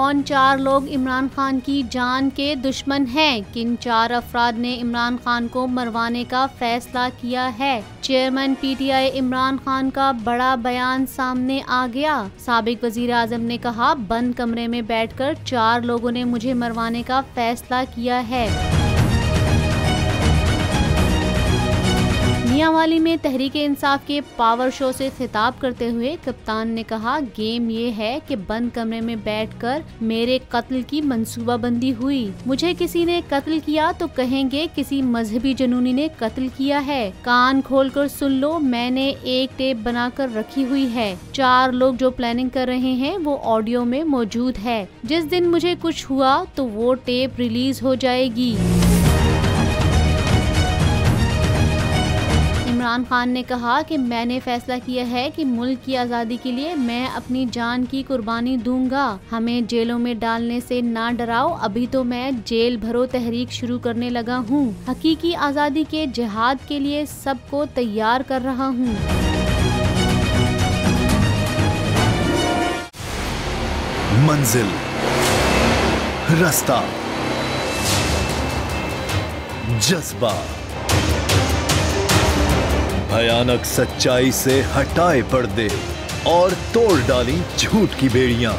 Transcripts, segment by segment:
कौन 4 लोग इमरान खान की जान के दुश्मन हैं? किन 4 अफराद ने इमरान खान को मरवाने का फैसला किया है? चेयरमैन पीटीआई इमरान खान का बड़ा बयान सामने आ गया। साबिक वजीर आजम ने कहा, बंद कमरे में बैठकर 4 लोगों ने मुझे मरवाने का फैसला किया है। मियांवाली में तहरीके इंसाफ के पावर शो से खिताब करते हुए कप्तान ने कहा, गेम ये है कि बंद कमरे में बैठकर मेरे कत्ल की मंसूबाबंदी हुई। मुझे किसी ने कत्ल किया तो कहेंगे किसी मजहबी जनूनी ने कत्ल किया है। कान खोलकर सुन लो, मैंने एक टेप बनाकर रखी हुई है। 4 लोग जो प्लानिंग कर रहे हैं वो ऑडियो में मौजूद है। जिस दिन मुझे कुछ हुआ तो वो टेप रिलीज हो जाएगी। इमरान खान ने कहा कि मैंने फैसला किया है कि मुल्क की आज़ादी के लिए मैं अपनी जान की कुर्बानी दूंगा। हमें जेलों में डालने से ना डराओ, अभी तो मैं जेल भरो तहरीक शुरू करने लगा हूँ। हकीकी आज़ादी के जिहाद के लिए सबको तैयार कर रहा हूँ। मंजिल, रास्ता, जज्बा, भयानक सच्चाई से हटाए पर्दे और तोड़ डाली झूठ की बेड़ियां।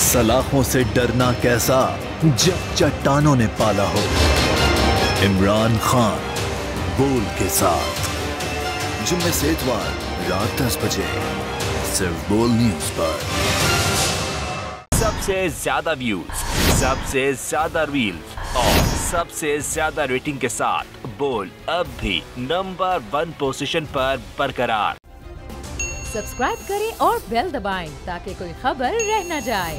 सलाखों से डरना कैसा जब चट्टानों ने पाला हो। इमरान खान बोल के साथ जुम्मे से इतवार रात 10 बजे सिर्फ बोल न्यूज पर। सबसे ज्यादा व्यूज, सबसे ज्यादा रील्स और सबसे ज्यादा रेटिंग के साथ बोल अब भी नंबर 1 पोजीशन पर बरकरार। सब्सक्राइब करें और बेल दबाएं ताकि कोई खबर रह न जाए।